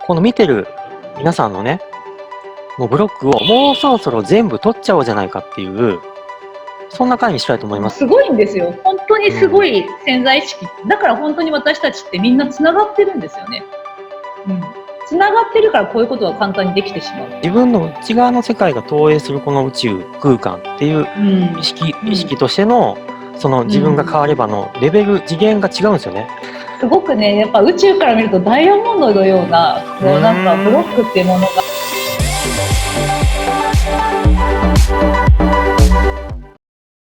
この見てる皆さんのね、もうブロックをもうそろそろ全部取っちゃおうじゃないかっていう、そんな回にしたいと思います。すごいんですよ。本当にすごい潜在意識。だから本当に私たちってみんなつながってるんですよね。つながってるからこういうことが簡単にできてしまう。自分の内側の世界が投影するこの宇宙空間っていう意識としての、その自分が変わればのレベル、次元が違うんですよね。すごくね、やっぱ宇宙から見るとダイヤモンドのような、こうなんかブロックっていうものが。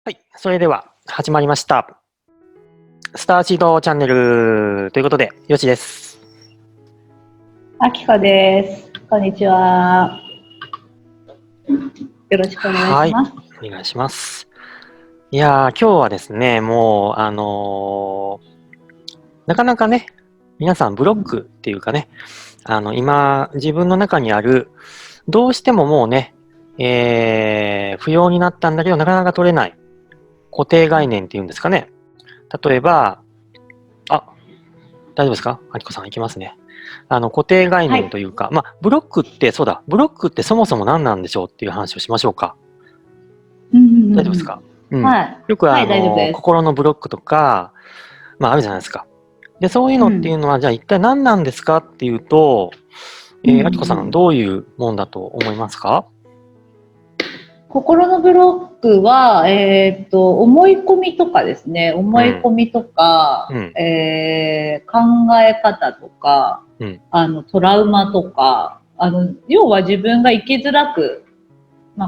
はい、それでは始まりました。スターシードチャンネルということで、よしです。あきかです。こんにちは。よろしくお願いします。はい、お願いします。いやー、今日はですね、もうなかなかね、皆さんブロックっていうかね、今自分の中にあるどうしてももうね、不要になったんだけどなかなか取れない固定概念っていうんですかね。例えば、大丈夫ですか？あきこさんいきますね。固定概念というか、ブロックってそうだ、ブロックってそもそも何なんでしょうっていう話をしましょうか。大丈夫ですか？よく心のブロックとか、あるじゃないですか。で、そういうのっていうのは、じゃあ一体何なんですかっていうと、あきこさんどういうもんだと思いますか？心のブロックは、思い込みとかですね、思い込みとか、考え方とか、トラウマとか、要は自分が生きづらく、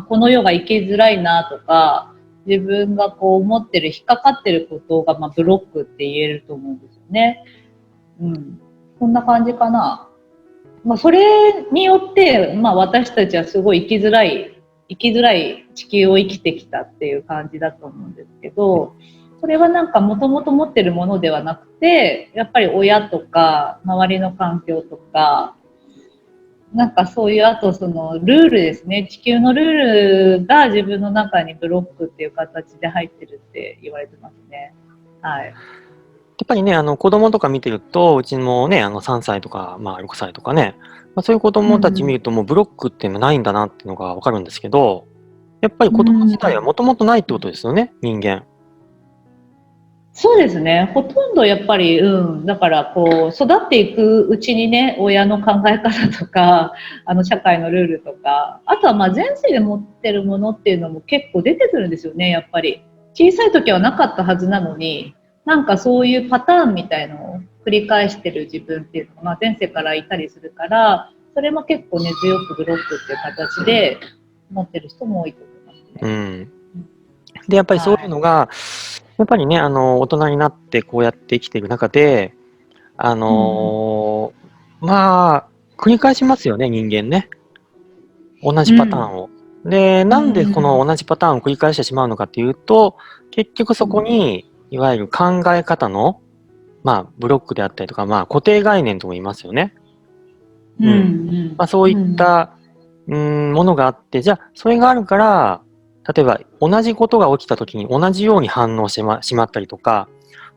この世が生きづらいなとか、自分がこう思ってる、引っかかってることが、ブロックって言えると思うんですよね。こんな感じかな。それによって、私たちはすごい生きづらい地球を生きてきたっていう感じだと思うんですけど、それはなんかもともと持ってるものではなくて、やっぱり親とか周りの環境とか、なんかそういう、あとそのルールですね、地球のルールが自分の中にブロックっていう形で入ってるって言われてますね。はい。やっぱりね、子供とか見てると、うちもね、3歳とか、6歳とかね、そういう子供たち見るともうブロックっていうのはないんだなっていうのがわかるんですけど、やっぱり子供自体はもともとないってことですよね、人間。そうですね。ほとんどやっぱり、だからこう、育っていくうちにね、親の考え方とか、社会のルールとか、あとは前世で持ってるものっていうのも結構出てくるんですよね、やっぱり。小さい時はなかったはずなのに、なんかそういうパターンみたいのを繰り返してる自分っていうのが、前世からいたりするから、それも結構根強くブロックっていう形で持ってる人も多いと思いますね。で、やっぱりそういうのが、やっぱりね、大人になってこうやって生きている中で、繰り返しますよね、人間ね。同じパターンを。で、なんでこの同じパターンを繰り返してしまうのかっていうと、結局そこに、いわゆる考え方の、ブロックであったりとか、固定概念とも言いますよね。そういったものがあって、じゃあ、それがあるから、例えば同じことが起きた時に同じように反応してしまったりとか、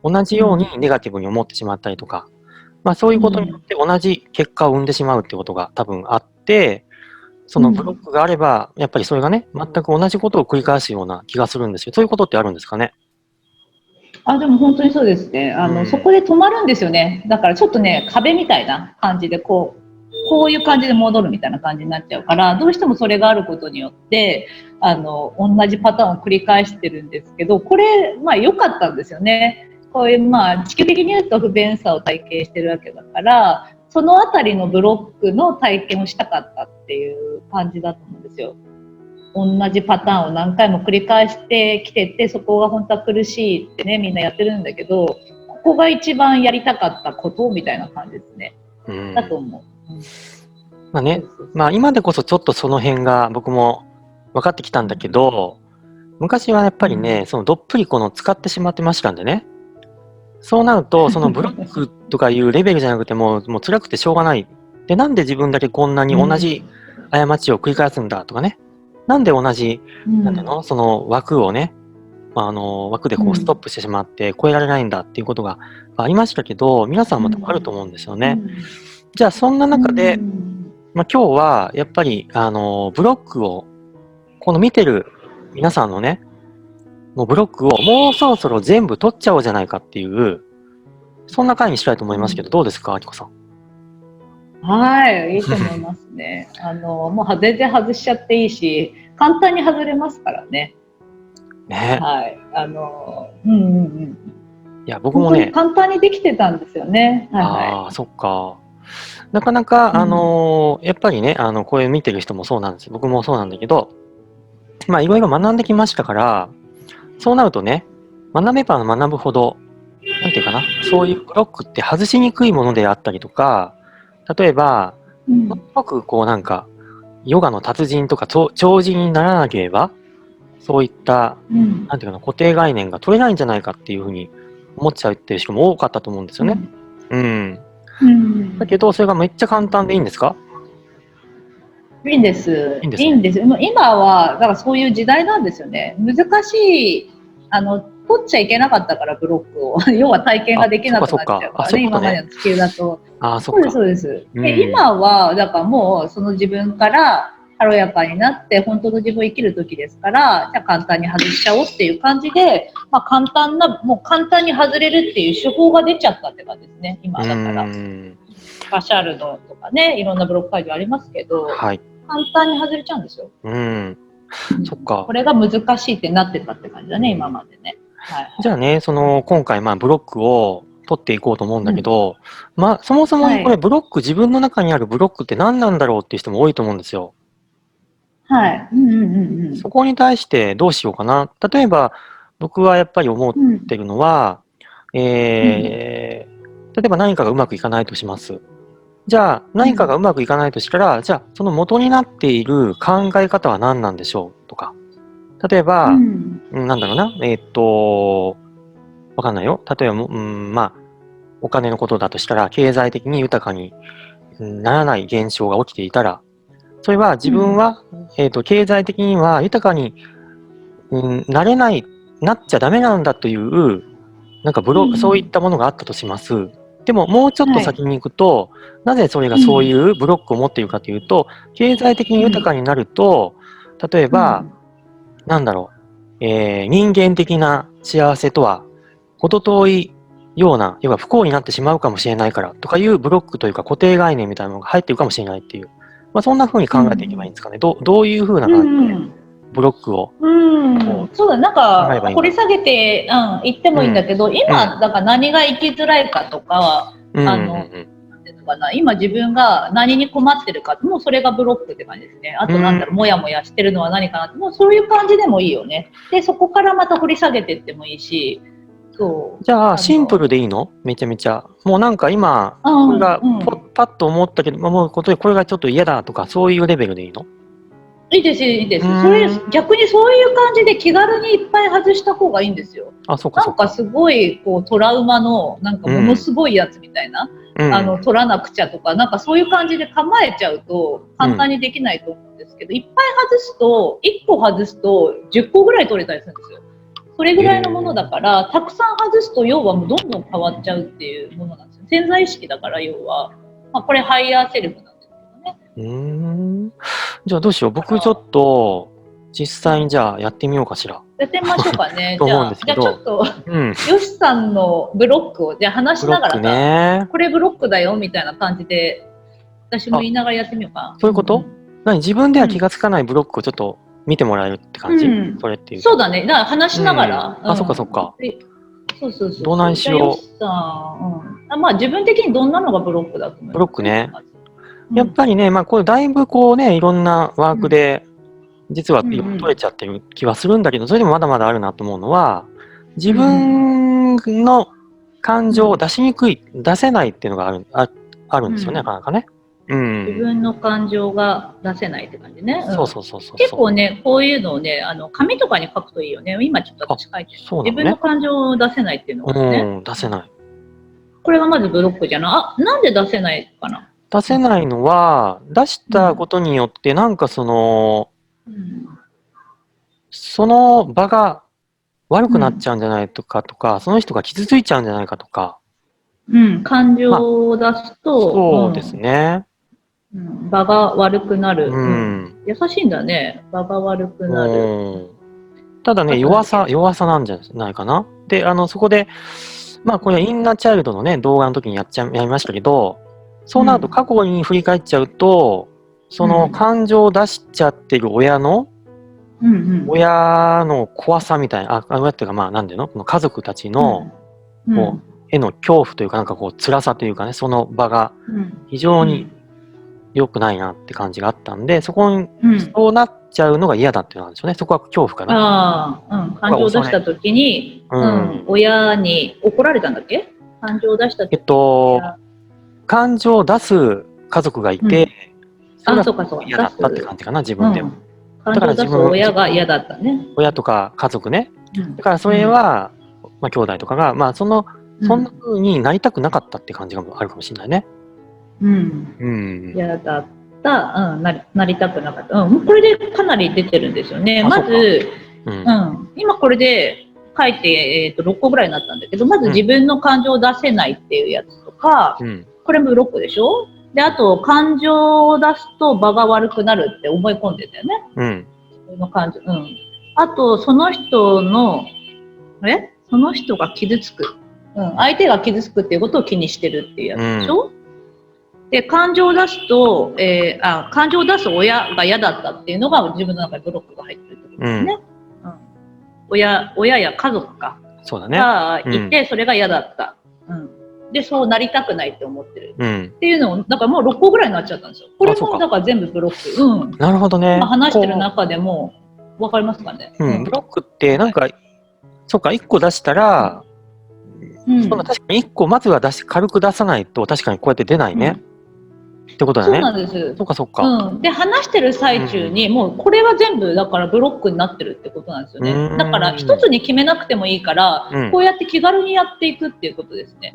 同じようにネガティブに思ってしまったりとか、そういうことによって同じ結果を生んでしまうってことが多分あって、そのブロックがあれば、やっぱりそれがね、全く同じことを繰り返すような気がするんですけど、そういうことってあるんですかね？でも本当にそうですね。そこで止まるんですよね。だからちょっとね、壁みたいな感じでこういう感じで戻るみたいな感じになっちゃうから、どうしてもそれがあることによって、同じパターンを繰り返してるんですけど、これ、良かったんですよね。こういう、地球的に言うと不便さを体験してるわけだから、そのあたりのブロックの体験をしたかったっていう感じだと思うんですよ。同じパターンを何回も繰り返してきてて、そこが本当は苦しいってね、みんなやってるんだけど、ここが一番やりたかったことみたいな感じですね。だと思う。今でこそちょっとその辺が僕も分かってきたんだけど、昔はやっぱりね、そのどっぷり使ってしまってましたんでね。そうなると、そのブロックとかいうレベルじゃなくてもう辛くてしょうがない。で、なんで自分だけこんなに同じ過ちを繰り返すんだとかね。なんで同じ、なんていうの、その枠をね、枠でストップしてしまって超えられないんだっていうことがありましたけど、皆さんもあると思うんですよね。じゃあそんな中で、今日はやっぱり、ブロックを、この見てる皆さんのね、もうブロックをもうそろそろ全部取っちゃおうじゃないかっていう、そんな回にしたいと思いますけど、どうですか、あきこさん。はい、いいと思いますね。もう全然外しちゃっていいし、簡単に外れますからね。ね。はい。いや、僕もね。簡単にできてたんですよね。ああ、そっか。なかなか、やっぱりね、これ見てる人もそうなんですよ。僕もそうなんだけど、まあ、いろいろ学んできましたから、そうなるとね、学べば学ぶほど、なんていうかな、そういうブロックって外しにくいものであったりとか、例えば、すごくこうなんか、ヨガの達人とか超人にならなければ、そういった、なんていうかな、固定概念が取れないんじゃないかっていうふうに思っちゃうっていう人も多かったと思うんですよね。だけど、それがめっちゃ簡単でいいんですか？いいんです。いいんです。今は、だからそういう時代なんですよね。難しい、取っちゃいけなかったから、ブロックを。要は体験ができなくなっちゃうからね、今までの地球だと。そうです、そうです。で、今は、だからもう、その自分から軽やかになって、本当の自分を生きる時ですから、じゃあ簡単に外しちゃおうっていう感じで、まあもう簡単に外れるっていう手法が出ちゃったって感じですね、今だから。パシャルドとかね、いろんなブロック解除ありますけど、簡単に外れちゃうんですよ。そっか。これが難しいってなってたって感じだね、今までね。じゃあね、今回、ブロックを取っていこうと思うんだけど、そもそもこれ、自分の中にあるブロックって何なんだろうっていう人も多いと思うんですよ。はい。そこに対してどうしようかな。例えば、僕はやっぱり思ってるのは、例えば何かがうまくいかないとします。じゃあ、何かがうまくいかないとしたら、じゃあ、その元になっている考え方は何なんでしょうとか。例えば、なんだろうな、わかんないよ。例えば、お金のことだとしたら、経済的に豊かにならない現象が起きていたら、それは自分は、経済的には豊かに、なれない、なっちゃダメなんだという、なんかそういったものがあったとします。でも、もうちょっと先に行くと、なぜそれがそういうブロックを持っているかというと、経済的に豊かになると、例えば、なんだろう、人間的な幸せとは、程遠いような、要は不幸になってしまうかもしれないからとかいうブロックというか固定概念みたいなのが入っているかもしれないっていう、そんな風に考えていけばいいんですかね。どういう風な感じでブロックを。そうだ、なんか掘り下げて、言ってもいいんだけど、今、だから何が生きづらいかとか、今自分が何に困ってるか、もうそれがブロックって感じですね。あとなんだろう、もやもやしてるのは何かなって、もうそういう感じでもいいよね。で、そこからまた掘り下げていってもいいし、じゃあ、シンプルでいいの？めちゃめちゃ。もうなんか今、これがパッと思ったけど、もうこれがちょっと嫌だとか、そういうレベルでいいの？いいです、いいです。逆にそういう感じで気軽にいっぱい外した方がいいんですよ。なんかすごいこうトラウマのなんかものすごいやつみたいな、取らなくちゃとか、なんかそういう感じで構えちゃうと簡単にできないと思うんですけど、いっぱい外すと1個外すと10個ぐらい取れたりするんですよ。それぐらいのものだから、たくさん外すと要はもうどんどん変わっちゃうっていうものなんですよ。潜在意識だから要は、これハイヤーセルフなんですけどね。じゃあどうしよう。僕ちょっと実際にじゃあやってみようかしら。やってみましょうかね。じゃあちょっと、よしさんのブロックをじゃあ話しながらさ、これブロックだよみたいな感じで私も言いながらやってみようかな。そういうこと？自分では気がつかないブロックをちょっと見てもらえるって感じ？それっていう。そうだね。だから話しながら。そっかそっか。そう。どないしよう。自分的にどんなのがブロックだと思います？ブロックね。やっぱりね、これだいぶこうね、いろんなワークで、実は取れちゃってる気はするんだけど、それでもまだまだあるなと思うのは、自分の感情を出しにくい、出せないっていうのがあるんですよね、なかなかね。自分の感情が出せないって感じね。そう。結構ね、こういうのをね、紙とかに書くといいよね。今ちょっと私書いてる。自分の感情を出せないっていうのがね。出せない。これがまずブロックじゃない。なんで出せないかな。出せないのは、出したことによって、なんかその場が悪くなっちゃうんじゃないかとか、その人が傷ついちゃうんじゃないかとか、感情を出すと、そうですね。場が悪くなる。優しいんだね。場が悪くなる。ただね、弱さなんじゃないかな。で、そこで、これインナーチャイルドのね、動画の時にやりましたけど、そうなると過去に振り返っちゃうと、その感情を出しちゃってる親の怖さみたいな、親っていうか、なんていうの、この家族たちの、への恐怖というか、辛さというかね、その場が非常に良くないなって感じがあったんで、そこに、そうなっちゃうのが嫌だっていうのなんでしょうね。そこは恐怖かな。感情を出した時に、親に怒られたんだっけ？感情を出した時感情を出す家族がいて、そうかそう。嫌だったって感じかな、自分では。感情を出す親が嫌だったね。親とか家族ね。だからそれは、兄弟とかが、そんな風になりたくなかったって感じがあるかもしれないね。嫌だった、なりたくなかった。これでかなり出てるんですよね。まず、今これで書いて、6個ぐらいになったんだけど、まず自分の感情を出せないっていうやつとか、これも6個でしょ？で、あと、感情を出すと場が悪くなるって思い込んでんだよね。自分の感情。あと、その人が傷つく。相手が傷つくっていうことを気にしてるっていうやつでしょ？で、感情を出すと、感情を出す親が嫌だったっていうのが自分の中にブロックが入ってるってことですね。親や家族がいて、それが嫌だった。で、そうなりたくないって思ってる。っていうのを、だからもう6個ぐらいになっちゃったんですよ。これもだから全部ブロック。なるほどね。話してる中でも、わかりますかね？ブロックって、そうか、1個出したら、確かに1個まずは軽く出さないと、確かにこうやって出ないね。ってことだね。そうなんです。そっか。で、話してる最中に、もうこれは全部だからブロックになってるってことなんですよね。だから一つに決めなくてもいいから、こうやって気軽にやっていくっていうことですね。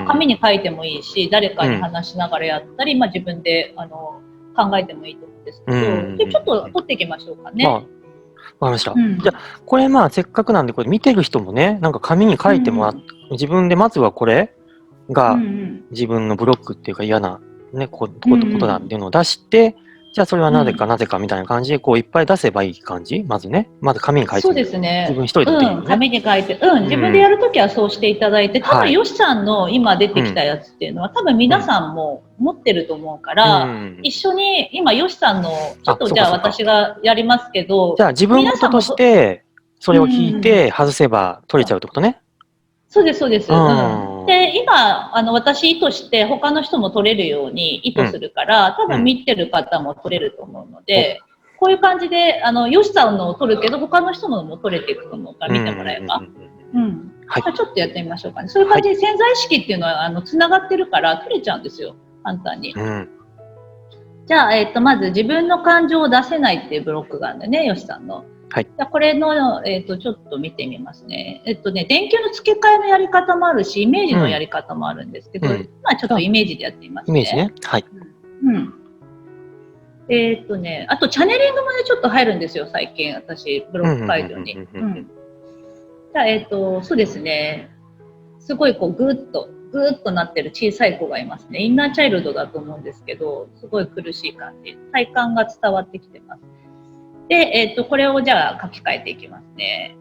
紙に書いてもいいし、誰かに話しながらやったり、自分で考えてもいいと思うんですけど、でちょっと取っていきましょうかね。わかりました。じゃあ、これせっかくなんで、これ見てる人もね、紙に書いてもらって、自分でまずはこれが自分のブロックっていうか嫌なことなんていうのを出して、じゃあそれはなぜかみたいな感じでいっぱい出せばいい感じ？まず紙に書いて。そうですね。自分一人でできるね。紙に書いて、自分でやるときはそうしていただいて、多分よしさんの今出てきたやつっていうのは、多分皆さんも持ってると思うから、一緒に今よしさんのちょっとじゃあ私がやりますけど、じゃあ自分事としてそれを聞いて外せば取れちゃうってことね。そうです、そうです。で、今、私意図して他の人も取れるように意図するから、多分見てる方も取れると思うので、こういう感じで、よしさんのを取るけど、他の人のも取れていくと思うから見てもらえば。ちょっとやってみましょうかね。そういう感じで潜在意識っていうのは、つながってるから取れちゃうんですよ。簡単に。じゃあ、まず自分の感情を出せないっていうブロックがあるんだよね、よしさんの。じゃあこれの、ちょっと見てみますね。電球の付け替えのやり方もあるし、イメージのやり方もあるんですけど、ちょっとイメージでやってみますね。イメージね。はい。あとチャネリングもね、ちょっと入るんですよ、最近、私、ブロック解除に。じゃあ、そうですね。すごいこう、ぐーっとなってる小さい子がいますね。インナーチャイルドだと思うんですけど、すごい苦しい感じ。体感が伝わってきてます。で、これをじゃあ書き換えていきますね。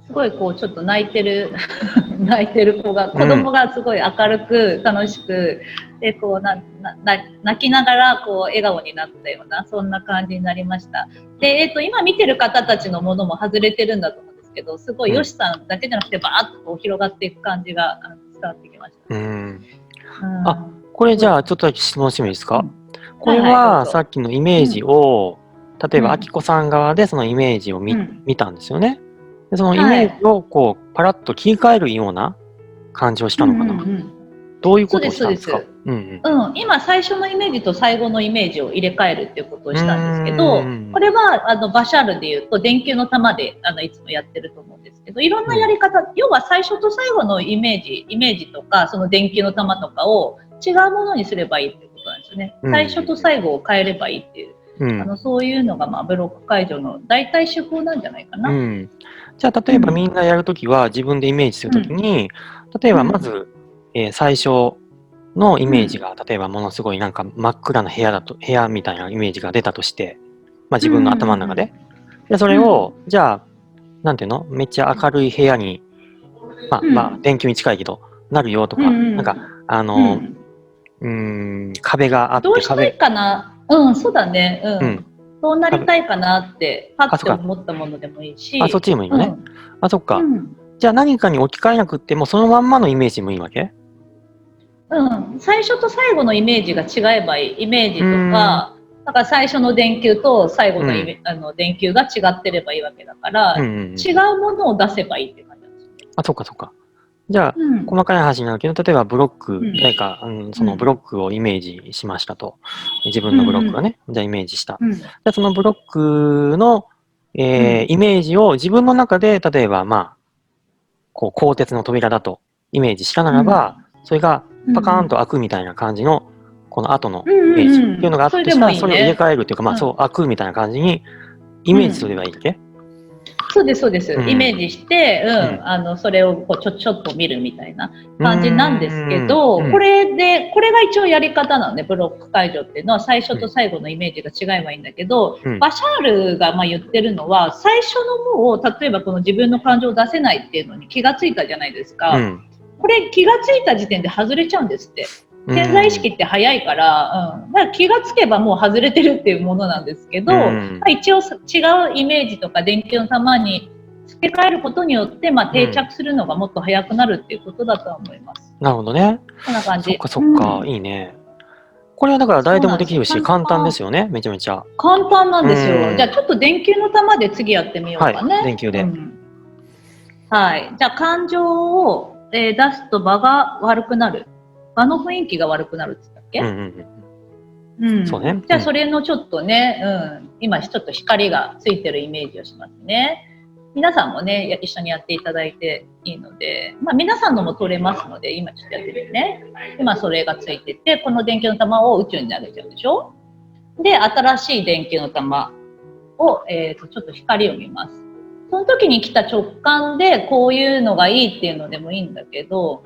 すごいこうちょっと泣いてる子が、子供がすごい明るく楽しく、でこう泣きながらこう笑顔になったような、そんな感じになりました。で、今見てる方たちのものも外れてるんだと思うんですけど、すごいよしさんだけじゃなくてバーッとこう広がっていく感じが伝わってきました。これじゃあちょっとだけ質問してもいいですか？これはさっきのイメージを、例えばあきこさん側でそのイメージを見たんですよね。でそのイメージをこうパラッと切り替えるような感じをしたのかな。どういうことをしたんですか？今最初のイメージと最後のイメージを入れ替えるっていうことをしたんですけど、これはバシャールでいうと電球の玉でいつもやってると思うんですけど、いろんなやり方、要は最初と最後のイメージとかその電球の玉とかを違うものにすればいいっていうことなんですよね。最初と最後を変えればいいっていう。そういうのがブロック解除の大体手法なんじゃないかな。じゃあ例えばみんなやるときは自分でイメージするときに、例えばまず、最初のイメージが、例えばものすごいなんか真っ暗な部屋みたいなイメージが出たとして、自分の頭の中で。で、それを、じゃあ、なんていうの？めっちゃ明るい部屋に、電球に近いけど、なるよとか、なんか、壁があって、どうしたいかな？そうだね。そうなりたいかなって、パッと思ったものでもいいし。そっちでもいいのね。そっか。じゃあ何かに置き換えなくても、そのまんまのイメージもいいわけ？最初と最後のイメージが違えばいい。イメージとか、だから最初の電球と最後の電球が違ってればいいわけだから、違うものを出せばいいって感じなんですよ。そっかそっか。じゃあ、細かい話になるけど、例えばブロック、誰か、そのブロックをイメージしましたと。自分のブロックがね、じゃあイメージした。じゃあそのブロックの、イメージを自分の中で、例えばこう、鋼鉄の扉だとイメージしたならば、それがパカーンと開くみたいな感じの、この後のイメージっていうのがあってしたら、それを入れ替えるっていうか、そう、開くみたいな感じにイメージすればいいだけ？そうです、そうです。イメージして、それをこうちょっと見るみたいな感じなんですけど、これが一応やり方なのね、ブロック解除っていうのは最初と最後のイメージが違えばいいんだけど、バシャールが言ってるのは、最初のもう、例えばこの自分の感情を出せないっていうのに気がついたじゃないですか。これ気がついた時点で外れちゃうんですって。潜在意識って早いから、だから気がつけばもう外れてるっていうものなんですけど、一応違うイメージとか電球の玉に付け替えることによって、定着するのがもっと早くなるっていうことだとは思います。なるほどね。こんな感じ。そっかそっか、いいね。これはだから誰でもできるし、簡単ですよね、めちゃめちゃ。簡単なんですよ。じゃあちょっと電球の玉で次やってみようかね。電球で。はい。じゃあ感情を、出すと場が悪くなる。場の雰囲気が悪くなるって言ったっけ？そうね。じゃあそれのちょっとね、今ちょっと光がついてるイメージをしますね。皆さんもね、一緒にやっていただいていいので、皆さんのも取れますので、今ちょっとやってみるね。今それがついてて、この電球の玉を宇宙に投げちゃうでしょ？で、新しい電球の玉を、ちょっと光を見ます。その時に来た直感でこういうのがいいっていうのでもいいんだけど、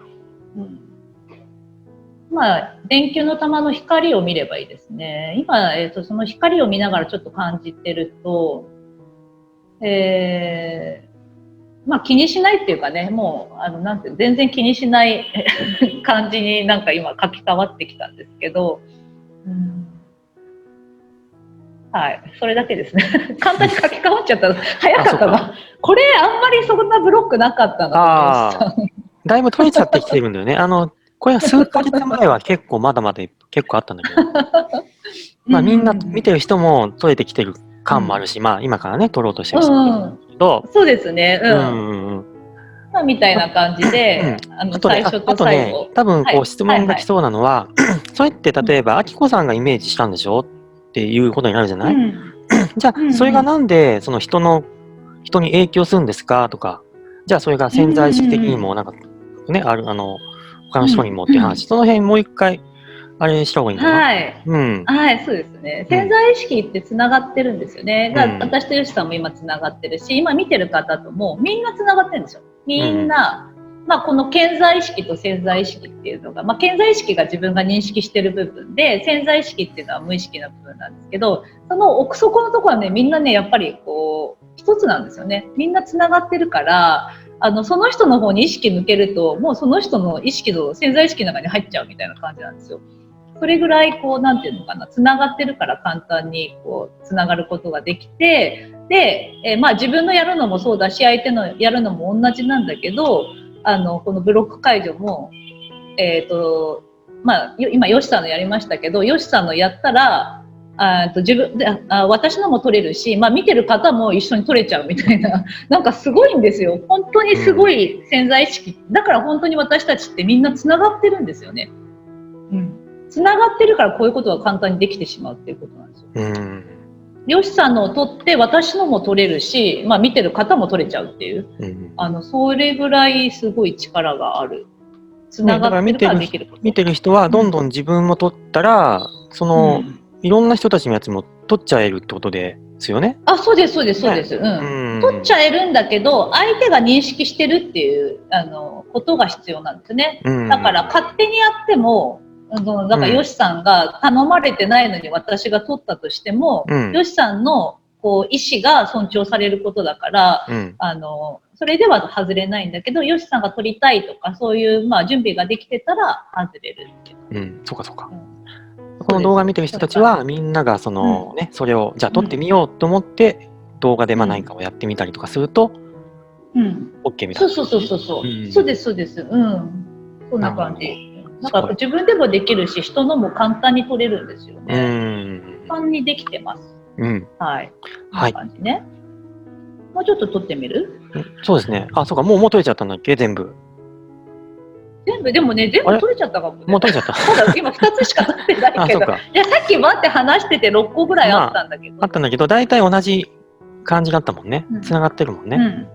電球の玉の光を見ればいいですね。今、その光を見ながらちょっと感じてると、気にしないっていうかね、もうなんて全然気にしない感じになんか今書き換わってきたんですけど、はい、それだけですね。簡単に書き換わっちゃったの早かったな。これあんまりそんなブロックなかったな。だいぶ取れちゃってきてるんだよね。これは数ヶ月前は結構まだまだ結構あったんだけど、みんな見てる人も取れてきてる感もあるし、今からね取ろうとしてる人もいるんだけど、そうですね。みたいな感じで、最初と最後。多分こう質問が来そうなのは、それって例えばあきこさんがイメージしたんでしょっていうことになるじゃない？じゃあそれがなんでその人に影響するんですかとか、じゃあそれが潜在意識的にもなんかね他の人にもっていう話、その辺もう一回あれした方がいいんだな。はい、そうですね。潜在意識ってつながってるんですよね。私とよしさんも今つながってるし、今見てる方ともみんなつながってるんですよ。みんな、この潜在意識と潜在意識っていうのが、潜在意識が自分が認識してる部分で、潜在意識っていうのは無意識な部分なんですけど、その奥底のところはね、みんなね、やっぱりこう一つなんですよね。みんなつながってるから、その人の方に意識抜けると、もうその人の意識の潜在意識の中に入っちゃうみたいな感じなんですよ。それぐらいこうなんていうのかな、つながってるから簡単にこうつながることができて、で、自分のやるのもそうだし、相手のやるのも同じなんだけど、このブロック解除も今よしさんのやりましたけど、よしさんのやったら自分で私のも取れるし、見てる方も一緒に取れちゃうみたいな、なんかすごいんですよ。本当にすごい潜在意識だから、本当に私たちってみんなつながってるんですよね。つながってるからこういうことが簡単にできてしまうっていうことなんですよ。よしさんのを取って私のも取れるし、見てる方も取れちゃうっていう、それぐらいすごい力がある。つながってるからできること。見てる人はどんどん自分も取ったら、そのいろんな人たちのやつも取っちゃえるってことですよね。そうです、そうです、そうです。取っちゃえるんだけど、相手が認識してるっていう、ことが必要なんですね。だから、勝手にやっても、だからヨシさんが頼まれてないのに私が取ったとしても、ヨシさんのこう意思が尊重されることだから、それでは外れないんだけど、ヨシさんが取りたいとかそういう、準備ができてたら外れるっていう。そうかそうか。この動画見てる人たちはみんながそれをじゃあ撮ってみようと思って動画で何かをやってみたりとかすると OK みたいな。そう。そうです、そうです。そんな感じ。なんか自分でもできるし、人のも簡単に撮れるんですよね。簡単にできてます。はい。こんな感じね。もうちょっと撮ってみる？そうですね。そうか、もう撮れちゃったんだっけ、全部。でもね、全部撮れちゃったかもね。もう撮れちゃった。ただ今2つしか撮ってないけど。いや、さっき待って話してて6個ぐらいあったんだけど。あったんだけど、大体同じ感じだったもんね。繋がってるもんね。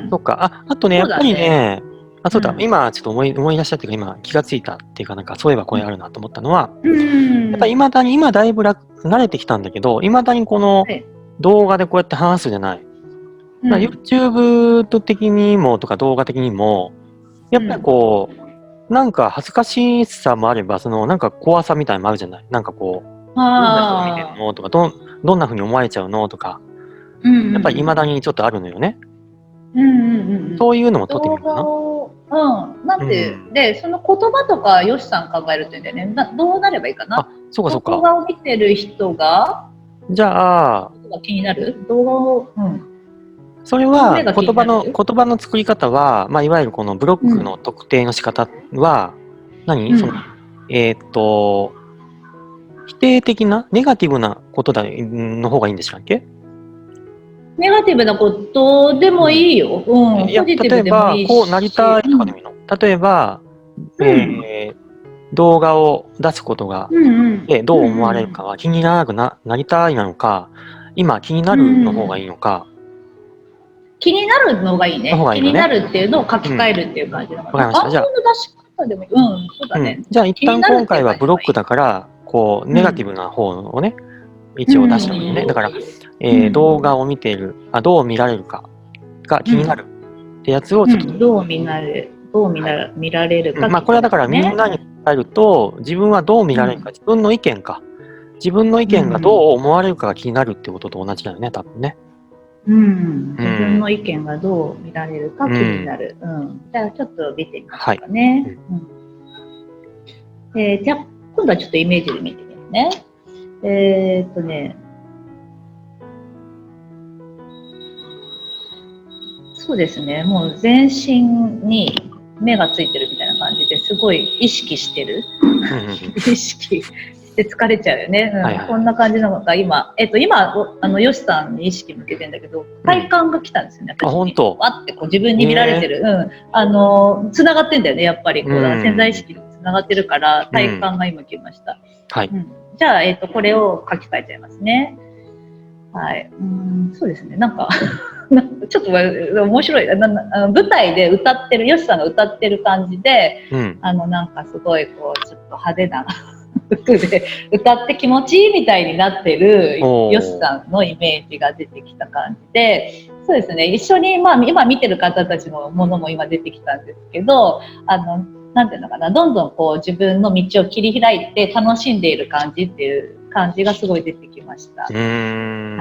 そっか。あとね、やっぱりね、そうだ、今ちょっと思い出したっていうか、今気がついたっていうか、なんかそういえばこれあるなと思ったのは、やっぱり今だいぶ慣れてきたんだけど、未だにこの動画でこうやって話すじゃない。YouTube 的にもとか動画的にも、やっぱりこう、なんか恥ずかしさもあれば、なんか怖さみたいなのもあるじゃない。なんかこう、どんな人見てるのとか、どんな風に思われちゃうのとか、やっぱり未だにちょっとあるのよね。そういうのも撮ってみるかな。なんで、その言葉とか、よしさん考えるといいんだよね。どうなればいいかな。そうかそうか。動画を見てる人が、じゃあ、気になる動画を、それは言葉の作り方は、いわゆるこのブロックの特定の仕方は、否定的なネガティブなことの方がいいんでしたっけ？ネガティブなことでもいいよ。例えば、こうなりたいとかでもいいの。例えば、動画を出すことが、どう思われるかは気にならなくなりたいなのか、今気になるの方がいいのか。気になるのがいいね。気になるっていうのを書き換えるっていう感じだから。わかりました。じゃあ、そうだね。じゃあ一旦今回はブロックだから、こう、ネガティブな方をね、一応出したのね。だから、動画を見ている、どう見られるかが気になるってやつをちょっと。どう見られるか。これはだからみんなに伝えると、自分はどう見られるか、自分の意見か。自分の意見がどう思われるかが気になるってことと同じだよね、多分ね。自分の意見がどう見られるか気になる。じゃあちょっと見てみましょうかね。じゃあ今度はちょっとイメージで見てみますね。そうですね。もう全身に目がついてるみたいな感じですごい意識してる。意識して疲れちゃうよね。こんな感じなのが今、よしさんに意識向けてんだけど、体感が来たんですよね。本当。わってこう自分に見られてる。繋がってんだよね。やっぱりこう潜在意識に繋がってるから体感が今来ました。じゃあこれを書き換えちゃいますね。はい。そうですね。なんかちょっと面白い。舞台で歌ってる、よしさんが歌ってる感じで、なんかすごいこう、ちょっと派手な服で歌って気持ちいいみたいになってるよしさんのイメージが出てきた感じで、そうですね。一緒に、今見てる方たちのものも今出てきたんですけど、なんていうのかな、どんどんこう自分の道を切り開いて楽しんでいる感じっていう感じがすごい出てきました。は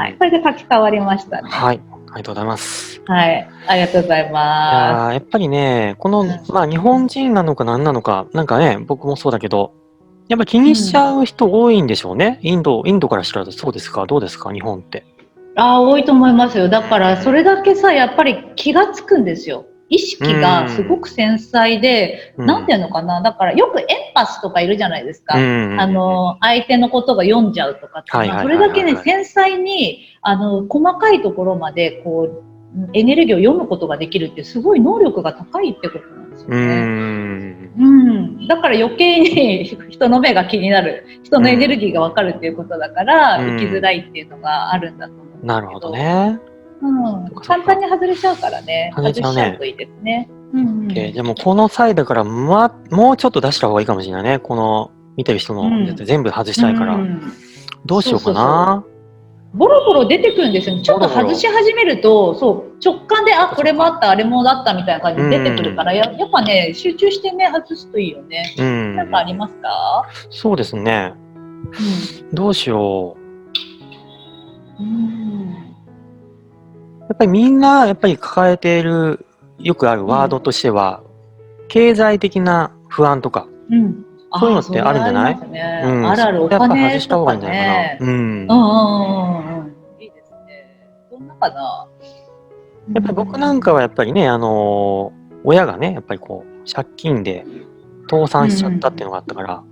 い。これで書き換わりましたね。はい。ありがとうございます。はい。ありがとうございます。やっぱりね、この、日本人なのか何なのか、なんかね、僕もそうだけど、やっぱ気にしちゃう人多いんでしょうね。インドからしたらそうですか？どうですか？日本って。多いと思いますよ。だから、それだけさ、やっぱり気がつくんですよ。意識がすごく繊細で、なんていうのかな。だから、よくエンパスとかいるじゃないですか。相手のことが読んじゃうとかって。それだけね、繊細に、細かいところまで、こう、エネルギーを読むことができるってすごい能力が高いってことなんですよね。だから余計に人の目が気になる、人のエネルギーが分かるっていうことだから、生きづらいっていうのがあるんだと思うんですけど。なるほどね。簡単に外れちゃうからね。外しちゃうといいですね。でもこの際だから、もうちょっと出した方がいいかもしれないね。この見てる人の全部外したいから。どうしようかな。ボロボロ出てくるんですよね。ちょっと外し始めると、そう直感でこれもあったあれもあったみたいな感じで出てくるから、やっぱね集中してね外すといいよね。なんかありますか？そうですね。どうしよう。やっぱりみんなやっぱり抱えているよくあるワードとしては、経済的な不安とか。そういうのってあるんじゃない？あるある、お金外した方がいいんじゃないかな。いいですね。どんなかな。やっぱり僕なんかはやっぱりね、親がね、やっぱりこう借金で倒産しちゃったっていうのがあったから、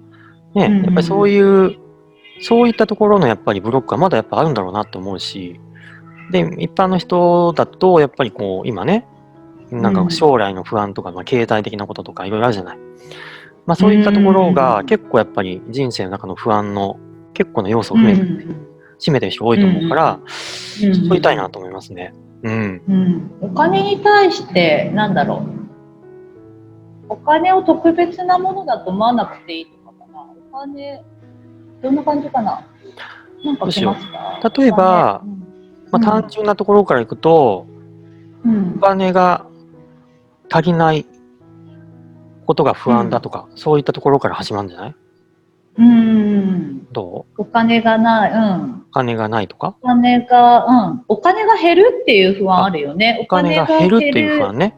ね、やっぱりそういったところのやっぱりブロックはまだやっぱあるんだろうなって思うし、で、一般の人だとやっぱりこう今ね、なんか将来の不安とか、経済的なこととかいろいろあるじゃない。そういったところが結構やっぱり人生の中の不安の結構な要素を占めてる人多いと思うから、そう言いたいなと思いますね。お金に対してなんだろう。お金を特別なものだと思わなくていいとかかな。お金どんな感じかな。なんか来ますか？例えば、単純なところからいくと、お金が足りないことが不安だとか、そういったところから始まるんじゃない？どう？お金がない、お金がないとか？お金が減るっていう不安あるよね。お金が減るっていう不安ね。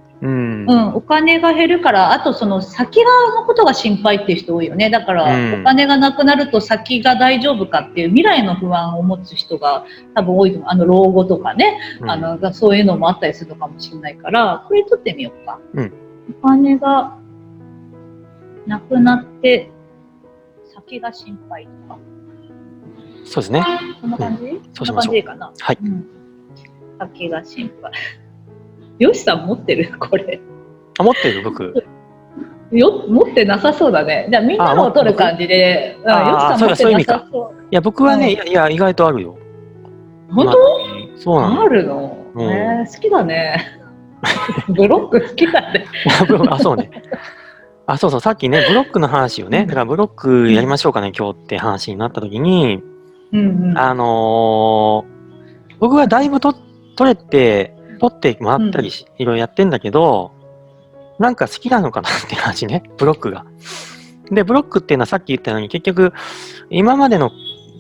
お金が減るから、あとその先側のことが心配っていう人多いよね。だから、お金がなくなると先が大丈夫かっていう未来の不安を持つ人が多分多いと思う。老後とかね、そういうのもあったりするのかもしれないから、これ取ってみようか。お金がなくなって先が心配とか。そうですね。そんな感じ？そんな感じかな。はい。先が心配。よしさん持ってる？これ。持ってる僕。持ってなさそうだね。じゃあみんなのを取る感じで。よしさん持ってなさそう。いや僕はね、いや意外とあるよ。本当？そうなの。あるの。好きだね。ブロック好きだね。そうね。そうそう、さっきね、ブロックの話をね、だからブロックやりましょうかね、今日って話になった時に、僕はだいぶ取ってもらったりいろいろやってんだけど、なんか好きなのかなって話ね、ブロックが。で、ブロックっていうのはさっき言ったように結局、今までの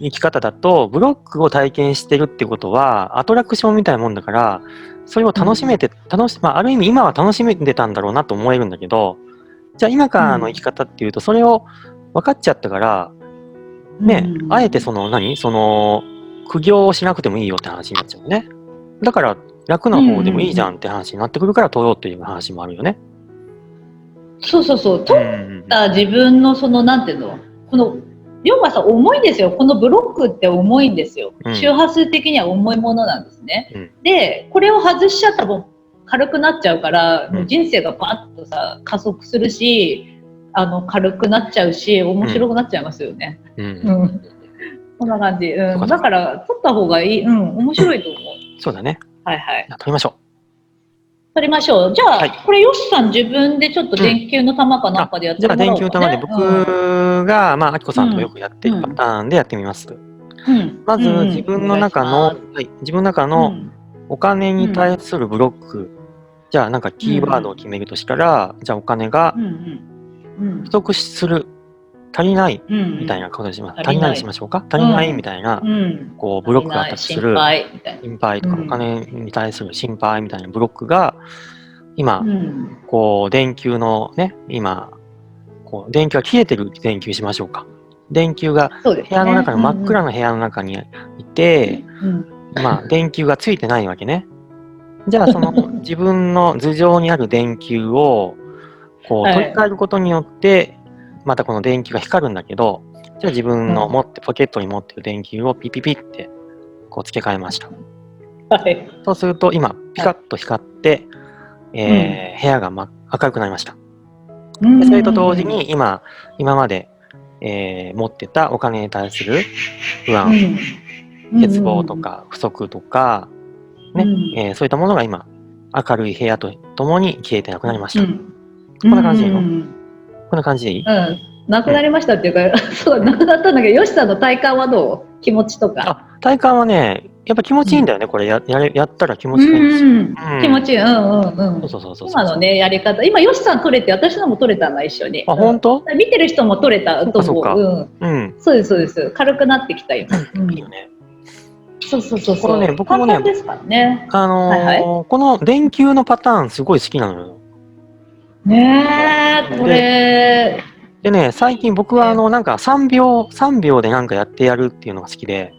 生き方だと、ブロックを体験してるってことは、アトラクションみたいなもんだから、それを楽しめて、ある意味今は楽しめてたんだろうなと思えるんだけど、じゃあ今からの生き方っていうと、それを分かっちゃったから、ね、あえて苦行をしなくてもいいよって話になっちゃうね。だから楽な方でもいいじゃんって話になってくるから取ろうっていう話もあるよね。そう。取った自分のなんていうの、要はさ、重いんですよ。このブロックって重いんですよ。周波数的には重いものなんですね。で、これを外しちゃったら軽くなっちゃうから、人生がバッとさ加速するし、軽くなっちゃうし、面白くなっちゃいますよね。こんな感じ。だから取った方がいい。面白いと思う。そうだね。はい。取りましょう。取りましょう。じゃあ、これよしさん自分でちょっと電球の玉かなんかでやってもらおうかね。じゃあ電球の玉で僕があきこさんとよくやってるパターンでやってみます。まず自分の中のお金に対するブロック。じゃあなんかキーワードを決めるとしたら、じゃあお金が不足する、足りないみたいなことにします。足りないにしましょうか。足りないみたいな、こうブロックがあったりする。心配とか、お金に対する心配みたいなブロックが、今、こう電球のね、今、こう電球が切れてる電球しましょうか。電球が部屋の中の真っ暗な部屋の中にいて、電球がついてないわけね。じゃあその自分の頭上にある電球をこう取り替えることによって、またこの電球が光るんだけど、じゃあ自分のポケットに持ってる電球をピピピってこう付け替えました。そうすると今ピカッと光って、部屋が明るくなりました。でそれと同時に今まで、持ってたお金に対する不安、欠乏とか不足とか、ね、そういったものが今明るい部屋とともに消えてなくなりました。こんな感じでいいの？こんな感じでいい？なくなりましたっていうか、そうなくなったんだけど、よしさんの体感はどう？気持ちとか。体感はね、やっぱ気持ちいいんだよね、これやったら気持ちいいんですよ。気持ちいい。そう。今のね、やり方。今、ヨシさん取れて、私のも取れたな、一緒に。あ、本当？見てる人も取れたと思う。そうです、そうです。軽くなってきた、今。いいよね。そう。このね、僕もね、この電球のパターンすごい好きなのよ。ねえ、これ。でね、最近僕はなんか3秒でなんかやってやるっていうのが好きで、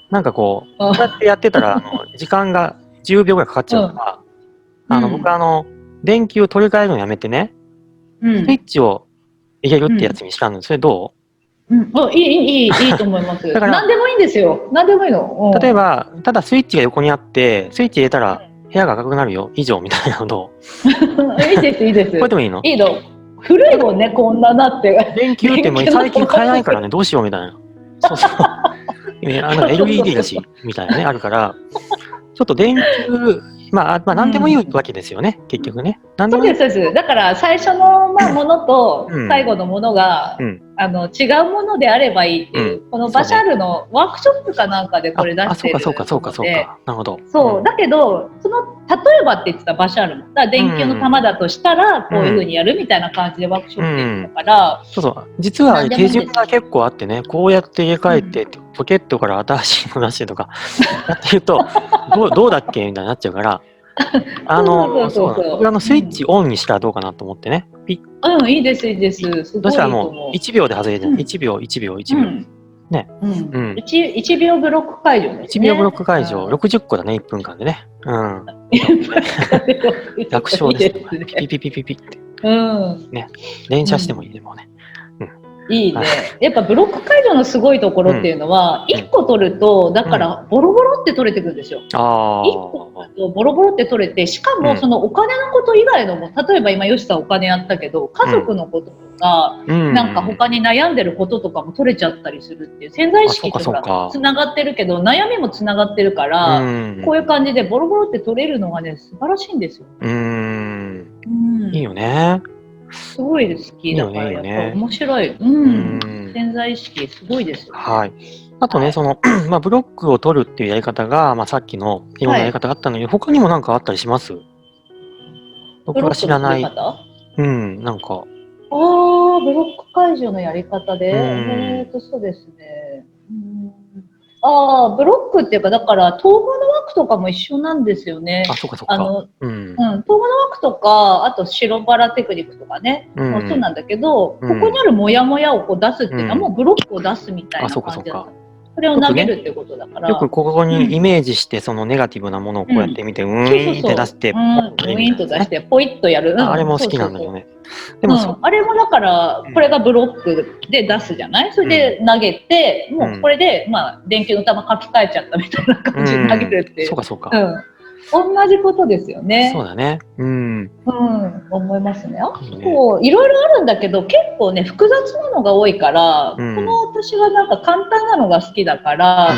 なんかこうやってやってたら、時間が10秒ぐらいかかっちゃうから、僕電球取り替えるのやめてね、スイッチを入れるってやつにしたの。それどう？いいと思います。だから何でもいいんですよ。何でもいいの。例えば、ただスイッチが横にあって、スイッチ入れたら部屋が赤くなるよ、以上みたいなのどう？いいです、いいです。これでもいいの？いいの。古いもんね、こんななって。電球ってもう最近買えないからね、どうしようみたいな。そうそう。LED だし、みたいなね、あるから、ちょっと電球、まあ、何でもいいわけですよね、結局ね。そうです、そうです。だから最初のものと最後のものが違うものであればいいっていう、このバシャールのワークショップかなんかでこれ出してるので。そうか。なるほど。そう、だけど、例えばって言ってたバシャールも、電球の玉だとしたら、こういうふうにやるみたいな感じでワークショップで言ってたから、そう。実は手順が結構あってね、こうやって入れ替えて、ポケットから新しいの出してとか、やってると、どうだっけみたいになっちゃうから、僕スイッチオンにしたらどうかなと思ってね。いいです、いいです。どうしたらもう1秒で外れてる。1秒。ね。1秒ブロック解除ですね。1秒ブロック解除、60個だね、1分間でね。楽勝です。ピピって。ね。連射してもいいでもね。いいね。やっぱブロック解除のすごいところっていうのは、1個取ると、だからボロボロって取れてくるんですよ。1個だとボロボロって取れて、しかもそのお金のこと以外のも、例えば今、吉さんお金やったけど、家族のこととか、なんか他に悩んでることとかも取れちゃったりするっていう、潜在意識とかつながってるけど、悩みもつながってるから、こういう感じでボロボロって取れるのがね、素晴らしいんですよ。いいよね。すごい好きだからやっぱ面白い。潜在意識すごいですよね。はい。あとね、ブロックを取るっていうやり方が、さっきのいろんなやり方があったのに、他にも何かあったりします？僕は知らない。なんか。ブロック解除のやり方で、そうですね。ブロックっていうか、だから、統合の枠とかも一緒なんですよね。そうか。統合の枠とか、あと白バラテクニックとかね、もそうなんだけど、ここにあるモヤモヤを出すっていうのは、もうブロックを出すみたいな感じだった。それを投げるってことだから。よくここにイメージして、そのネガティブなものをこうやって見て、ウィーンって出して、ウィーンと出して、ポイッとやる。あれも好きなんだよね。でもあれもだから、これがブロックで出すじゃない？それで投げて、もうこれで、電球の玉書き換えちゃったみたいな感じで投げるっていう。そうか。同じことですよね。そうだね。思いますね。いろいろあるんだけど、結構ね、複雑なのが多いから、この私はなんか簡単なのが好きだから、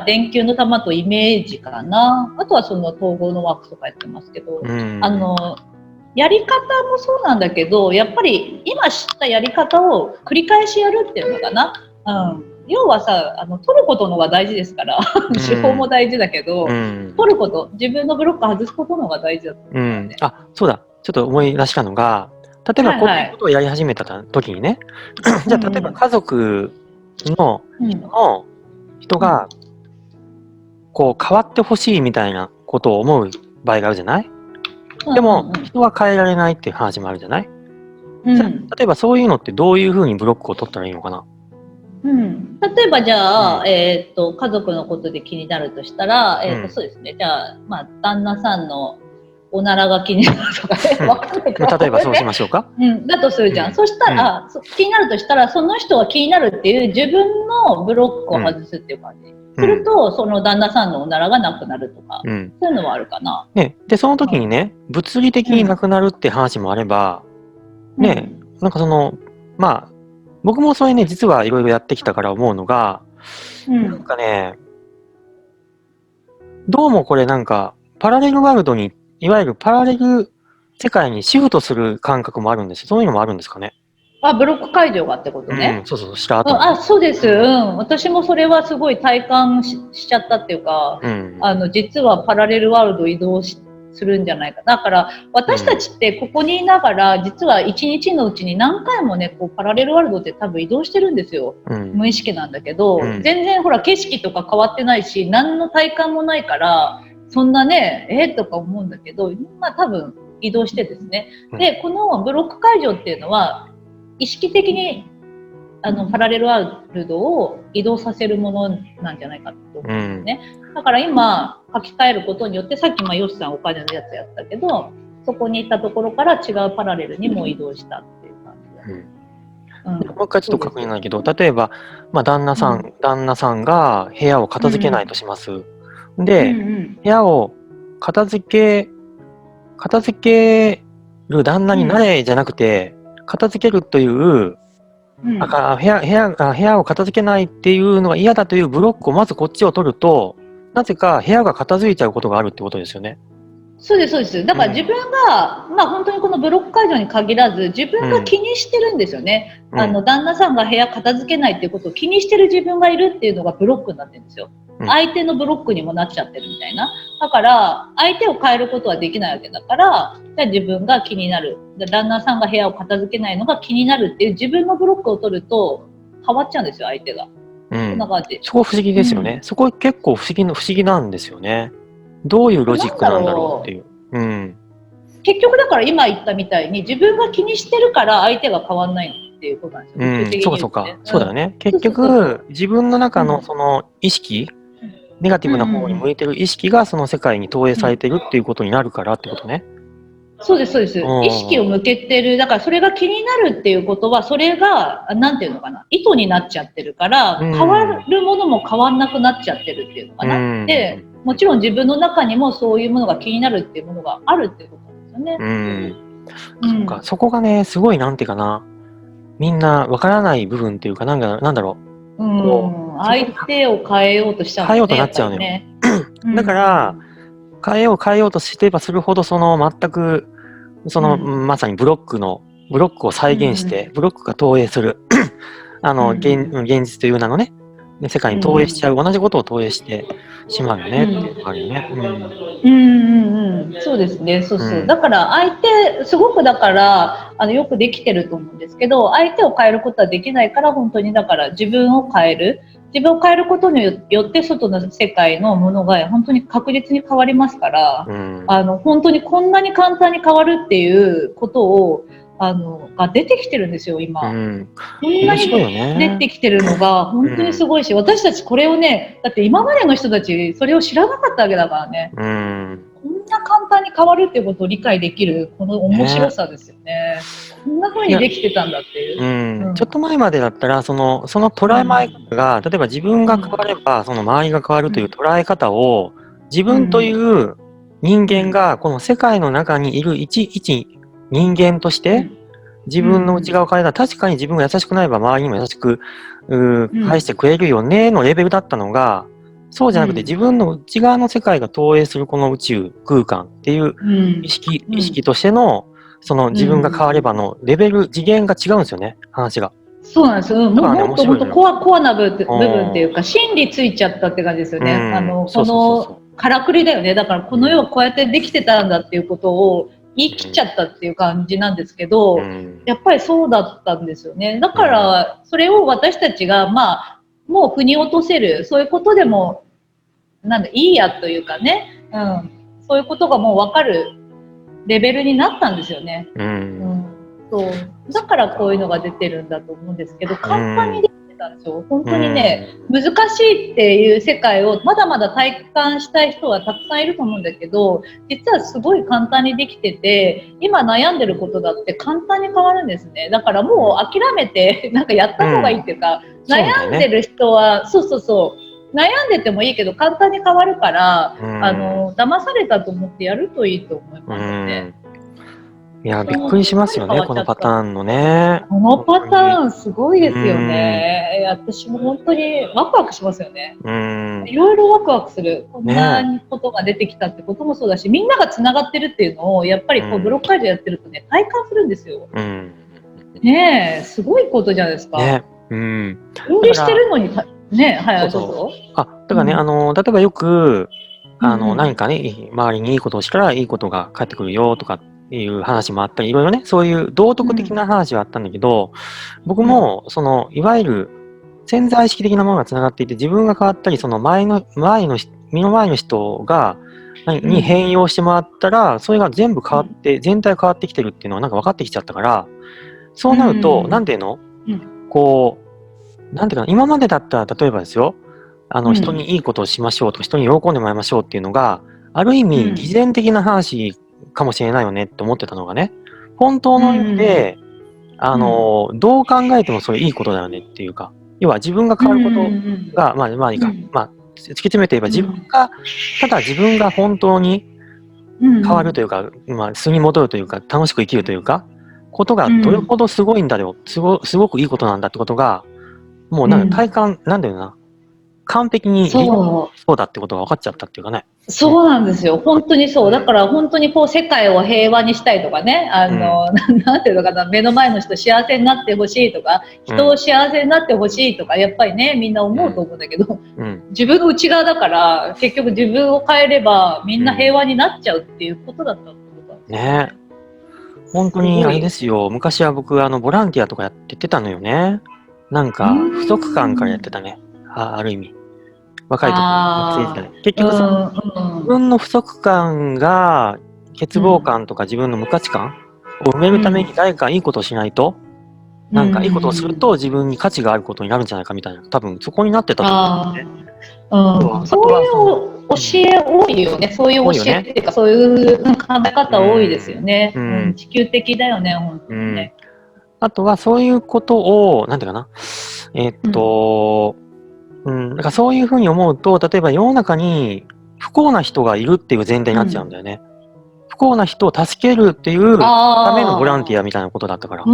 電球の玉とイメージかな。あとはその統合のワークとかやってますけど、やり方もそうなんだけど、やっぱり今知ったやり方を繰り返しやるっていうのかな。要はさ、取ることのが大事ですから、手法も大事だけど、取ること、自分のブロック外すことのが大事だと思うんで。そうだ。ちょっと思い出したのが、例えばこういうことをやり始めた時にね、じゃあ例えば家族の人が、こう変わってほしいみたいなことを思う場合があるじゃない？でも、人は変えられないっていう話もあるじゃない？例えばそういうのってどういうふうにブロックを取ったらいいのかな？例えばじゃあ、家族のことで気になるとしたら、そうですね。じゃあ、旦那さんのおならが気になるとかね、わかんないけど。例えばそうしましょうか。だとするじゃん。そしたら、気になるとしたら、その人が気になるっていう自分のブロックを外すっていう感じ。すると、その旦那さんのおならがなくなるとか、そういうのはあるかな。で、その時にね、物理的になくなるって話もあれば、なんか僕もそれね、実はいろいろやってきたから思うのが、なんかね、どうもこれなんか、パラレルワールドに、いわゆるパラレル世界にシフトする感覚もあるんですよ。そういうのもあるんですかね。ブロック解除がってことね。そうそう、した後、ね。そうです。私もそれはすごい体感 しちゃったっていうか、実はパラレルワールド移動するんじゃないか。だから私たちってここにいながら、実は一日のうちに何回もね、こうパラレルワールドって多分移動してるんですよ。無意識なんだけど、全然ほら景色とか変わってないし、何の体感もないから、そんなね、とか思うんだけど、多分移動してですね。で、このブロック解除っていうのは、意識的にパラレルワールドを移動させるものなんじゃないかと思うんですね。だから今書き換えることによって、さっきヨシさんお金のやつやったけど、そこに行ったところから違うパラレルにも移動したっていう感じで。もう一回ちょっと確認なんだけど、例えば、旦那さんが部屋を片付けないとします。で、部屋を片付ける旦那になれじゃなくて、片付けるという、部屋を片付けないっていうのが嫌だというブロックをまずこっちを取ると、なぜか部屋が片付いちゃうことがあるってことですよね。そうです、そうです。だから自分が、本当にこのブロック解除に限らず、自分が気にしてるんですよね。旦那さんが部屋片付けないっていうことを気にしてる自分がいるっていうのがブロックになってるんですよ。相手のブロックにもなっちゃってるみたいな。だから、相手を変えることはできないわけだから、じゃあ自分が気になる。旦那さんが部屋を片付けないのが気になるっていう自分のブロックを取ると変わっちゃうんですよ、相手が。そんな感じ。そこ不思議ですよね。そこ結構不思議なんですよね。どういうロジックなんだろうっていう。結局だから今言ったみたいに自分が気にしてるから相手が変わんないっていうことなんですよ。そうか。そうだよね。結局自分の中のその意識、ネガティブな方に向いてる意識がその世界に投影されてるっていうことになるからってことね。そうです、そうです。意識を向けてる。だからそれが気になるっていうことは、それが、なんていうのかな、意図になっちゃってるから、変わるものも変わんなくなっちゃってるっていうのかな。で、もちろん自分の中にもそういうものが気になるっていうものがあるっていうことなんですよね。そこがね、すごいなんていうかな、みんなわからない部分っていうか、なんだろう。相手を変えようとしちゃうんだよね。変えようとなっちゃうのよ。だから、変えようとしてばするほど、全く、まさにブロックを再現して、ブロックが投影する、現実という名のね、世界に投影しちゃう、同じことを投影してしまうよねっていうのがあるよね。そうですね、そう。だから相手、すごくだから、よくできてると思うんですけど、相手を変えることはできないから、本当にだから自分を変えることによって外の世界のものが本当に確実に変わりますから、本当にこんなに簡単に変わるっていうことをが出てきてるんですよ今。こんなに出てきてるのが本当にすごいし、私たちこれをね、だって今までの人たちそれを知らなかったわけだからね。こんな簡単に変わるっていうことを理解できるこの面白さですよね。こんな風にできてたんだっていう。ちょっと前までだったらその捉え方が、例えば自分が変わればその周りが変わるという捉え方を、自分という人間がこの世界の中にいる一人間として自分の内側を変えたら、確かに自分が優しくなれば周りにも優しく返してくれるよねのレベルだったのが、そうじゃなくて自分の内側の世界が投影するこの宇宙空間っていう意識としてのその自分が変わればのレベル、次元が違うんですよね、話が。そうなんですよ。もっとコアな部分っていうか、真理ついちゃったって感じですよね。このからくりだよね。だからこの世はこうやってできてたんだっていうことを言い切っちゃったっていう感じなんですけど、やっぱりそうだったんですよね。だからそれを私たちがもう腑に落とせる、そういうことでもいいやというかね、そういうことがもう分かるレベルになったんですよね。そうだからこういうのが出てるんだと思うんですけど、簡単にできてたんですよ。本当にね、難しいっていう世界をまだまだ体感したい人はたくさんいると思うんだけど、実はすごい簡単にできてて、今悩んでることだって簡単に変わるんですね。だからもう諦めてやった方がいいっていうか、悩んでる人は悩んでてもいいけど簡単に変わるから、騙されたと思ってやるといいと思いますね。いや、びっくりしますよね、このパターンのね。このパターンすごいですよね。私も本当にワクワクしますよね。いろいろワクワクする。こんなことが出てきたってこともそうだし、みんながつながってるっていうのをやっぱりブロック解除やってるとね、体感するんですよ。ねえ、すごいことじゃないですか。ね。うん。分離してるのにね、はい、どうぞ。だからね、例えばよく、うん何かね、周りにいいことをしたらいいことが返ってくるよとかっていう話もあったり、いろいろね、そういう道徳的な話はあったんだけど、僕も、いわゆる潜在意識的なものが繋がっていて、自分が変わったり、身の前の人が、に変容してもらったら、それが全部変わって、全体変わってきてるっていうのはなんか分かってきちゃったから、そうなると、なんていうの？こう、なんていうかな、今までだったら、例えばですよ、人にいいことをしましょうとか、人に喜んでもらいましょうっていうのが、ある意味、偽善的な話かもしれないよねって思ってたのがね、本当の意味で、どう考えてもそれいいことだよねっていうか、要は自分が変わることが、まあいいか、突き詰めて言えばただ自分が本当に変わるというか、素に戻るというか、楽しく生きるというか、ことがどれほどすごいんだよ、すごくいいことなんだってことが、もうなんか体感、なんだよな、完璧にそうだってことが分かっちゃったっていうかね。そうなんですよ。本当にそう。だから本当にこう世界を平和にしたいとかね、なんていうのかな、目の前の人幸せになってほしいとか、人を幸せになってほしいとか、やっぱりね、みんな思うと思うんだけど、自分の内側だから、結局自分を変えればみんな平和になっちゃうっていうことだったってことなんですね。本当にあれですよ。昔は僕、ボランティアとかやってたのよね。なんか、不足感からやってたね。ある意味。若い時、学生時代。結局自分の不足感が、欠乏感とか自分の無価値観を埋めるために誰かいいことをしないと、なんかいいことをすると自分に価値があることになるんじゃないかみたいな。多分そこになってたと思うんですね。そういう教え多いよね。そういう教えっていうか、そういう考え方多いですよね。地球的だよね、本当にね。あとはそういうことを、なんていうかな。なんかそういうふうに思うと、例えば世の中に不幸な人がいるっていう前提になっちゃうんだよね。不幸な人を助けるっていうためのボランティアみたいなことだったから。そ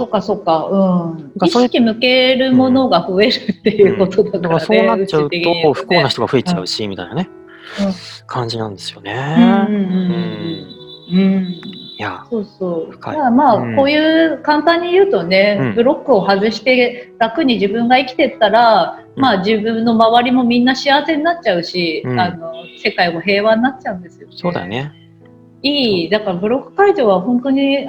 うかそうか。意識向けるものが増えるっていうことだからね。そうなっちゃうと不幸な人が増えちゃうし、みたいなね、感じなんですよね。いや、そうそう。こういう簡単に言うとね、ブロックを外して楽に自分が生きてったら、自分の周りもみんな幸せになっちゃうし、世界も平和になっちゃうんですよね。そうだね。だからブロック解除は本当に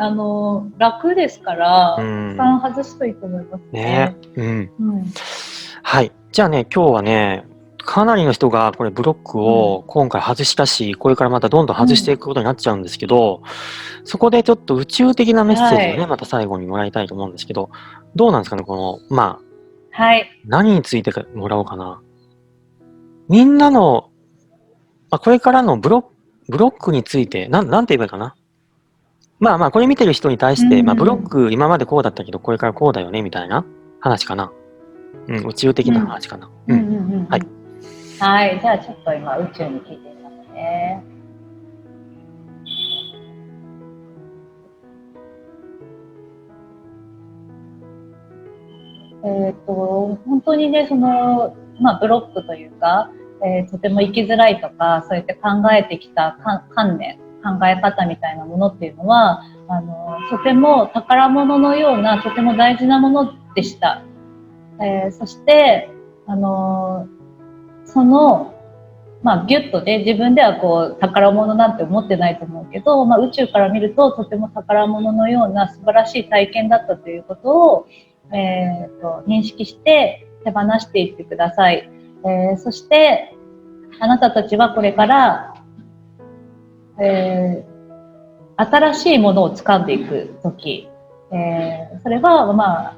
楽ですから、たくさん外すといいと思いますね。はい。じゃあね、今日はね、かなりの人がこれブロックを今回外したし、これからまたどんどん外していくことになっちゃうんですけど、そこでちょっと宇宙的なメッセージをね、また最後にもらいたいと思うんですけど、どうなんですかね、何についてもらおうかな。みんなの、これからのブロックについて、なんて言えばいいかな。これ見てる人に対して、ブロック今までこうだったけど、これからこうだよね、みたいな話かな。宇宙的な話かな。はい。はい。じゃあちょっと今宇宙に聞いてみますね。本当にね、ブロックというか、とても生きづらいとか、そうやって考えてきた観念、考え方みたいなものっていうのは、とても宝物のような、とても大事なものでした。そして、ギュッとね、自分ではこう宝物なんて思ってないと思うけど、宇宙から見るととても宝物のような素晴らしい体験だったということを、認識して手放していってください。そしてあなたたちはこれから、新しいものを掴んでいく時、それは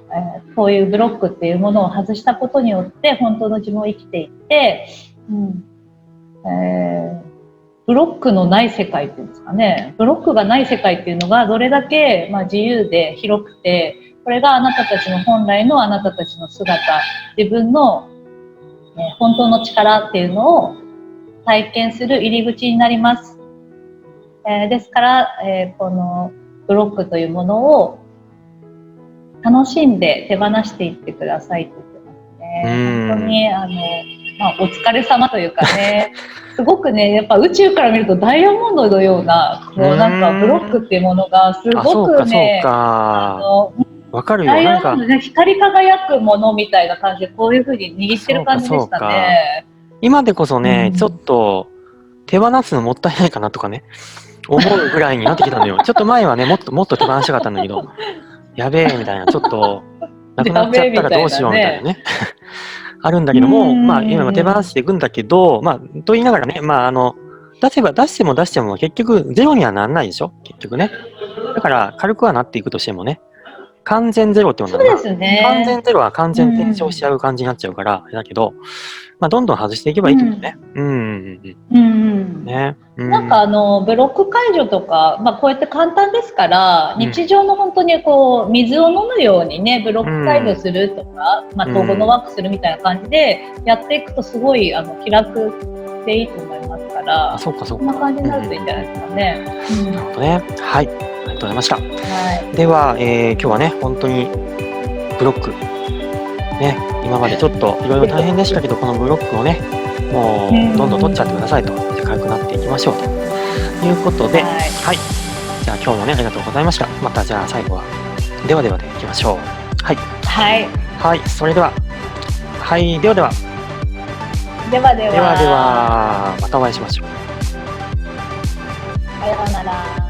こういうブロックっていうものを外したことによって本当の自分を生きていって、ブロックのない世界っていうんですかね、ブロックがない世界っていうのがどれだけ自由で広くて、これがあなたたちの本来のあなたたちの姿、自分の本当の力っていうのを体験する入り口になります。ですから、このブロックというものを楽しんで手放していってくださいと言ってますね。本当にまあ、お疲れ様というかね、すごくね、やっぱ宇宙から見るとダイヤモンドのような、こうなんかブロックっていうものがすごくね、わかるよ。ダイヤモンドね、光り輝くものみたいな感じで、こういう風に握ってる感じでしたね。今でこそね、ちょっと手放すのもったいないかなとかね、思うぐらいになってきたのよ。ちょっと前はね、もっと手放したかったんだけど、やべえみたいな、ちょっとなくなっちゃったらどうしようみたいなね。あるんだけども、まあ今も手放していくんだけど、まあと言いながらね、まあ出しても結局ゼロにはならないでしょ結局ね。だから軽くはなっていくとしてもね、完全ゼロっていうのは、完全ゼロは完全転生しちゃう感じになっちゃうから、だけど、まあどんどん外していけばいいと思うね。ね。なんかブロック解除とか、まあこうやって簡単ですから、日常の本当にこう、水を飲むようにね、ブロック解除するとか、まあ統合のワークするみたいな感じでやっていくとすごい気楽でいいと思いますから、そんな感じになるといいんじゃないですかね。なるほどね。はい。ありがとうございました。では、今日はね、本当にブロック、ね、今までちょっといろいろ大変でしたけど、このブロックをね、もうどんどん取っちゃってくださいと、軽くなっていきましょうということで、はい。じゃあ今日もね、ありがとうございました。またじゃあ最後は、ではでいきましょう。はい。はい。はい。それでは、はい。では。では、またお会いしましょう。さようなら。